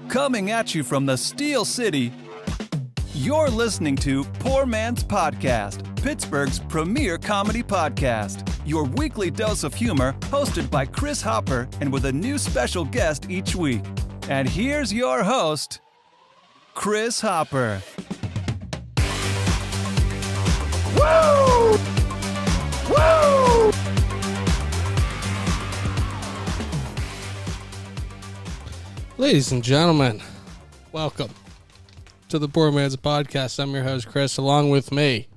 Coming at you from the Steel City, you're listening to Poor Man's Podcast, Pittsburgh's premier comedy podcast. Your weekly dose of humor, hosted by Chris Hopper and with a new special guest each week. And here's your host, Chris Hopper. Woo! Woo! Ladies and gentlemen, welcome to the Poor Man's Podcast. I'm your host, Chris, along with me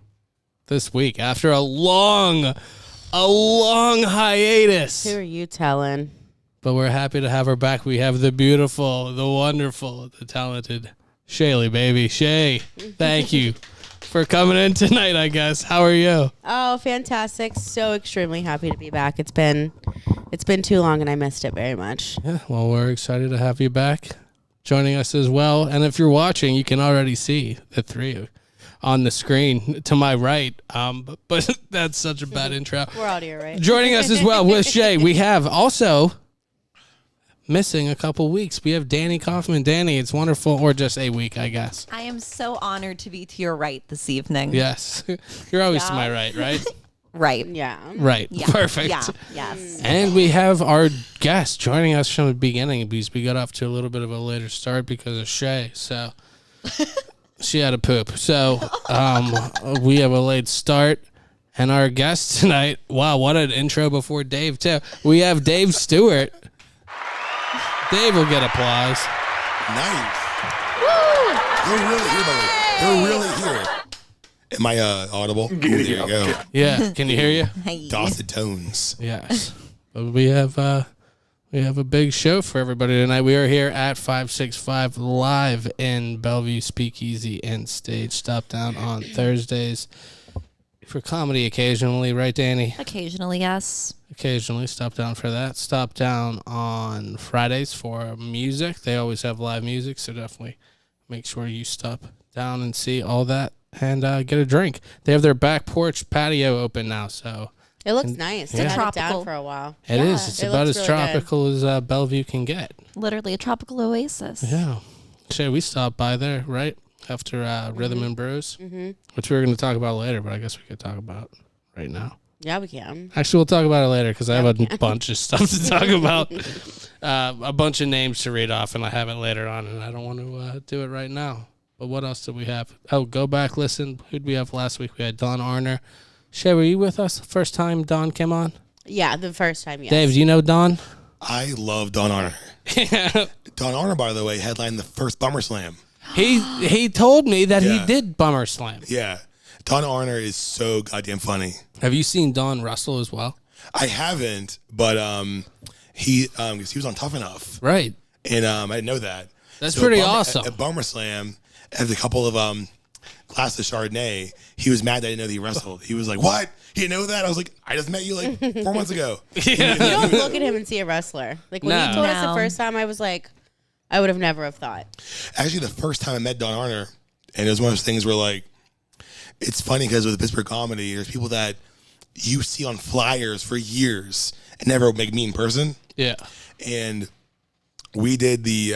this week after a long hiatus. Who are you telling? But we're happy to have her back. We have the beautiful, the wonderful, the talented Shaylee, baby. Shay, thank you for coming in tonight, I guess. How are you? Oh, fantastic. So extremely happy to be back. It's been too long and I missed it very much. Yeah, well, we're excited to have you back joining us as well. And if you're watching, you can already see the three of you on the screen to my right. But that's such a bad intro. We're audio, right? Joining us as well with Shay, we have also missing a couple weeks. We have Danny Kaufman. Danny, it's wonderful, or just a week, I guess. I am so honored to be to your right this evening. Yes. You're always to my right, right? Right. Yeah. Right. Yeah. Perfect. Yeah. Yes. And we have our guest joining us from the beginning because we got off to a little bit of a later start because of Shay. So she had to poop. So we have a late start. And our guest tonight, wow, what an intro before Dave, too. We have Dave Stewart. Dave will get applause. Nice. Woo! They're really here, buddy. They're really here. Am I audible? There you go. Yeah, can you hear you? Hey. Dulcet tones. Yes. But we have a big show for everybody tonight. We are here at 565 live in Bellevue Speakeasy and Stage. Stop down on Thursdays for comedy occasionally, right, Danny? Occasionally, yes. Occasionally, stop down for that. Stop down on Fridays for music. They always have live music, so definitely make sure you stop down and see all that and get a drink. They have their back porch patio open now, so It looks nice. Yeah. It's had it Tropical. down for a while. it is. It's It about looks as really tropical as Bellevue can get. Literally a tropical oasis. Yeah. Shay, we stopped by there, right? After Rhythm and Brews, which we were going to talk about later, but I guess we could talk about right now. Yeah, we can. Actually, we'll talk about it later because I have a bunch of stuff to talk about. A bunch of names to read off, and I have it later on, and I don't want to do it right now. But what else did we have? Oh, go back, listen. Who did we have last week? We had Don Arner. Shay, were you with us the first time Don came on? Yeah, the first time, yes. Dave, do you know Don? I love Don Arner. Don Arner, by the way, headlined the first Bummer Slam. He told me that he Yeah. did Bummer Slam. Yeah. Don Arner is so goddamn funny. Have you seen Don Russell as well? I haven't, but he was on Tough Enough. Right. And I didn't know that. That's So pretty at awesome. At Bummer Slam, as a couple of glasses of Chardonnay, he was mad that I didn't know that he wrestled. He was like, "What? You didn't know that?" I was like, "I just met you like 4 months ago." You don't look at him and see a wrestler. Like when No. you told us the No. first time, I was like, I would have never have thought. Actually, the first time I met Don Arner, and it was one of those things where, like, it's funny because with Pittsburgh comedy, there's people that you see on flyers for years and never meet in person. Yeah. And we did the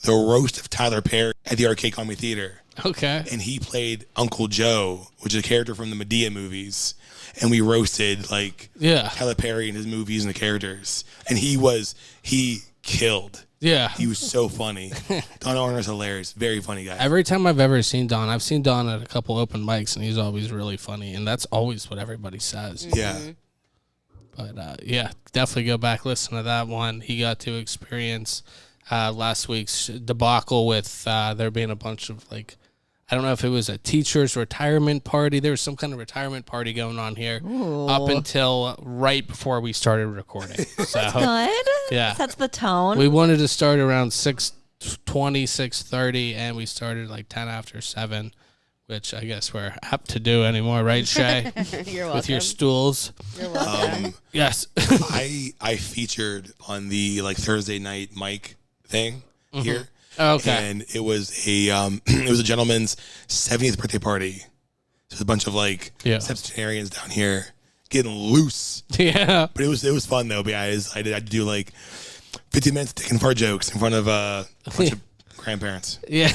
roast of Tyler Perry at the Arcade Comedy Theater. Okay. And he played Uncle Joe, which is a character from the Medea movies. And we roasted, like, Yeah. Tyler Perry and his movies and the characters. And he killed. Yeah. He was so funny. Don Arner's hilarious. Very funny guy. Every time I've ever seen Don, I've seen Don at a couple open mics, and he's always really funny, and that's always what everybody says. Yeah. But, yeah, definitely go back, listen to that one. He got to experience last week's debacle with there being a bunch of, like, I don't know if it was a teacher's retirement party. There was some kind of retirement party going on here up until right before we started recording. So, Good. yeah. Sets the tone. We wanted to start around 6:20, 6:30, and we started like 10 after 7, which I guess we're apt to do anymore, right, Shay? You're welcome. With your stools. You're welcome. Yes. I featured on the, like, Thursday night mic thing here. Okay. And it was a gentleman's 70th birthday party. So a bunch of, like, septuagenarians down here getting loose. Yeah. But it was fun though, guys. I had to do, like, 50 minutes of taking fart jokes in front of a bunch of grandparents. Yeah.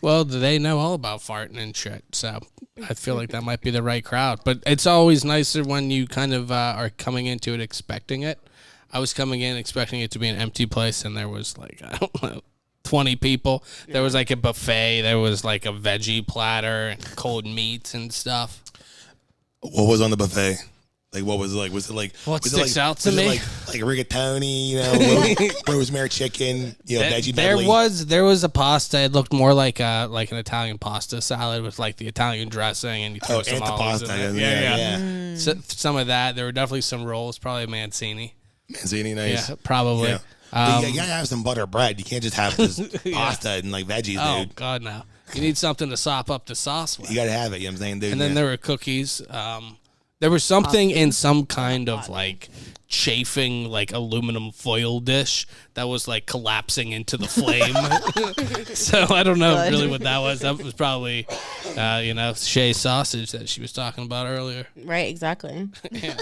Well, they know all about farting and shit, so I feel like that might be the right crowd. But it's always nicer when you kind of are coming into it expecting it. I was coming in expecting it to be an empty place, and there was like, I don't know, 20 people. There was like a buffet. There was like a veggie platter and cold meats and stuff. What was on the buffet? Like, what was it like? Was it like What was sticks it like, out to was me? It like rigatoni, rosemary chicken, veggie There medley. there was a pasta. It looked more like an Italian pasta salad with like the Italian dressing, and you throw some olives in antipasta. there. Yeah. So, some of that. There were definitely some rolls, probably Mancini. Mancini, nice. Yeah, probably. Yeah. But you gotta have some butter bread. You can't just have this pasta and like veggies, Oh dude. God, no! You need something to sop up the sauce with. You gotta have it. You know what I'm saying, dude? And then there were cookies. There was something in some kind of like chafing, like aluminum foil dish that was like collapsing into the flame. So I don't know really what that was. That was probably, Shea sausage that she was talking about earlier. Right, exactly. Yeah.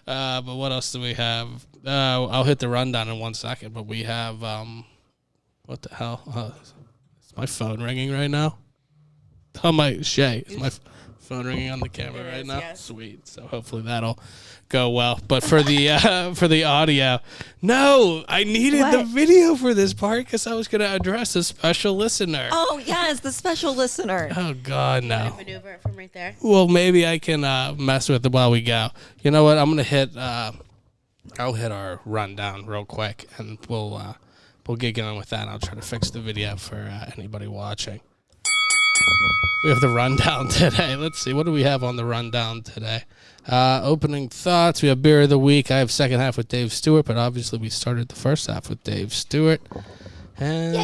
But what else do we have? I'll hit the rundown in 1 second. But we have, what the hell? Is my phone ringing right now? Oh, is my phone ringing on the camera right now? yes. Sweet. So hopefully that'll go well. But for the audio, no, I needed the What? video for this part because I was going to address a special listener. Oh, yes, the special listener. Oh, God, no. Maneuver it from right there. Well, maybe I can mess with it while we go. You know what? I'm gonna hit. I'll hit our rundown real quick, and we'll get going with that. I'll try to fix the video for anybody watching. We have the rundown today. Let's see. What do we have on the rundown today? Opening thoughts. We have beer of the week. I have second half with Dave Stewart, but obviously we started the first half with Dave Stewart. And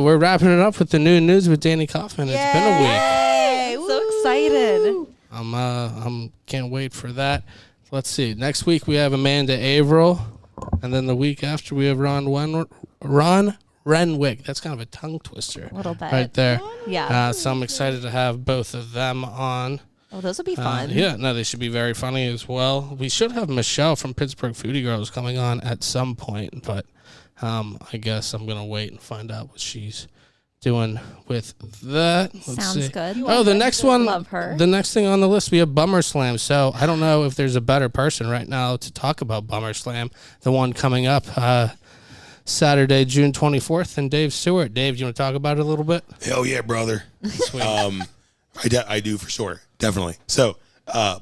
we're wrapping it up with the new news with Danny Kaufman. It's been a week. Hey, So excited. I'm can't wait for that. Let's see. Next week we have Amanda Averill, and then the week after we have Ron Renwick. That's kind of a tongue twister, A little bit. right there. Yeah. So I'm excited to have both of them on. Oh, those would be fun. Yeah, no, they should be very funny as well. We should have Michelle from Pittsburgh Foodie Girls coming on at some point, but I guess I'm gonna wait and find out what she's doing with that. Let's Sounds see. good. Oh, the next one. Love her. The next thing on the list, we have Bummer Slam. So I don't know if there's a better person right now to talk about Bummer Slam. The one coming up Saturday, June 24th, than Dave Stewart. Dave, do you want to talk about it a little bit? Hell yeah, brother. Sweet. I do for sure. Definitely. So,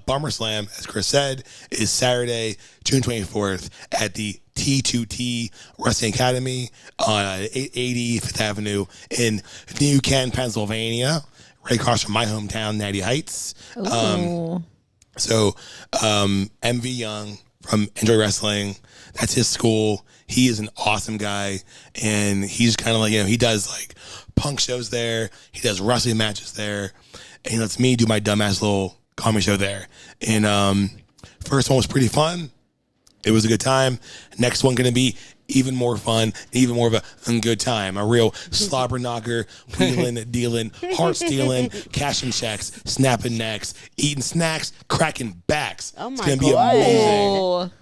Bummer Slam, as Chris said, is Saturday, June 24th at the T2T Wrestling Academy on 880 Fifth Avenue in New Canton, Pennsylvania, right across from my hometown, Natty Heights. Ooh. So, MV Young from Enjoy Wrestling, that's his school. He is an awesome guy, and he's kind of like, he does like punk shows there. He does wrestling matches there, and he lets me do my dumbass little comedy show there. And first one was pretty fun. It was a good time. Next one going to be even more fun, even more of a good time. A real slobber knocker, wheeling, dealing, heart stealing, cashing checks, snapping necks, eating snacks, cracking backs. Oh It's my going to be God. amazing.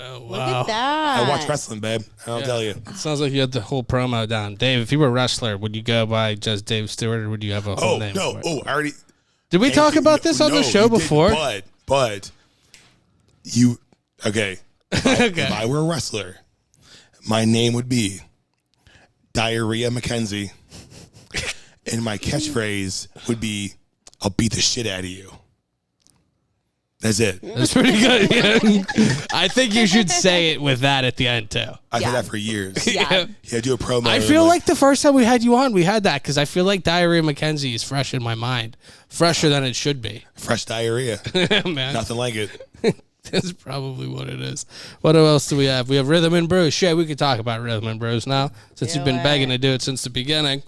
Oh, Look wow. at that. I watch wrestling, babe. I'll tell you. It sounds like you had the whole promo down. Dave, if you were a wrestler, would you go by just Dave Stewart, or would you have a whole Oh, name no. for it? Oh, I already. Did we talk about this on the show you didn't, before? But you, okay. If I were a wrestler, my name would be Diarrhea McKenzie, and my catchphrase would be, "I'll beat the shit out of you." That's it. That's pretty good. Yeah. I think you should say it with that at the end, too. I've Yeah. had that for years. Yeah. Yeah, do a promo. I feel like the first time we had you on, we had that because I feel like Diarrhea McKenzie is fresh in my mind. Fresher than it should be. fresh diarrhea. Man, Nothing like it. that's probably what it is. What else do we have? We have Rhythm and Brews. Shay, we could talk about Rhythm and Brews now since you've been begging to do it since the beginning.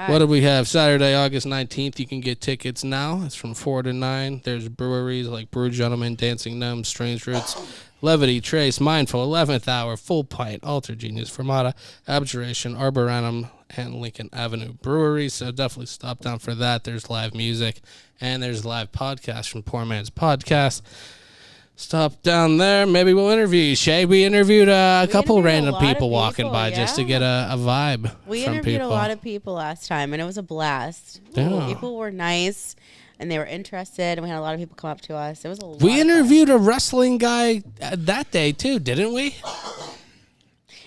What do we have? Saturday, August 19th. You can get tickets now. It's from 4 to 9. There's breweries like Brew Gentleman, Dancing Gnomes, Strange Roots, Levity, Trace, Mindful, 11th Hour, Full Pint, Alter Genius, Fermata, Abjuration, Arboretum, and Lincoln Avenue Brewery. So definitely stop down for that. There's live music, and there's live podcast from Poor Man's Podcast. stop down there. Maybe we'll interview you, Shay. We interviewed a couple interviewed a random lot of people walking people, by just to yeah. get a vibe We from interviewed people. a lot of people last time, and it was a blast. Yeah. People were nice, and they were interested, and we had a lot of people come up to us. It was a lot We of fun. interviewed a wrestling guy that day too, didn't we?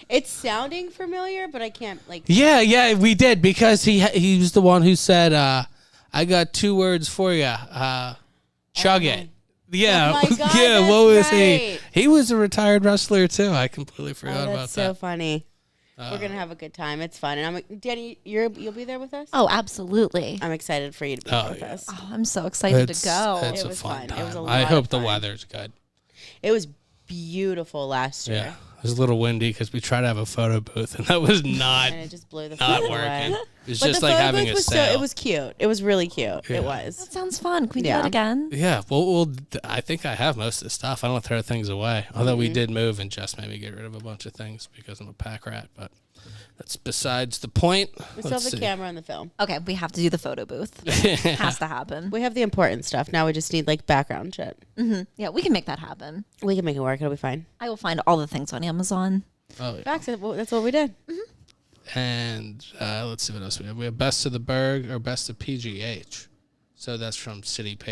It's sounding familiar, but I can't, Yeah, we did because he was the one who said, "I got 2 words for you, chug it." Yeah, Oh my God, yeah. that's What was he? right. He was a retired wrestler too. I completely forgot Oh, about that's so that. funny. We're gonna have a good time. It's fun, and Danny, you'll be there with us. Oh, absolutely. I'm excited for you to be Oh, there with yeah. us. Oh, I'm so excited to go. It's It a was fun fun. It was a time. lot I of hope the fun. weather's good. It was beautiful last year, Yeah, it was a little windy because we tried to have a photo booth and that was not and it just blew the not fun working. away. It was But just the like photo having booth a was sale. it was cute. It was really cute. Yeah. It That was. sounds fun. Can we do Yeah. that again? Yeah, well, I think I have most of the stuff. I don't throw things away. Although Mm-hmm. we did move and Jess made me get rid of a bunch of things because I'm a pack rat. But that's besides the point. We still have the camera and the film. Okay, we have to do the photo booth. Has to happen. We have the important stuff. Now we just need background shit. Yeah, we can make that happen. We can make it work. It'll be fine. I will find all the things on Amazon. Oh, yeah. Facts. That's what we did. And let's see what else we have. We have Best of the Berg or Best of PGH. So that's from City Page.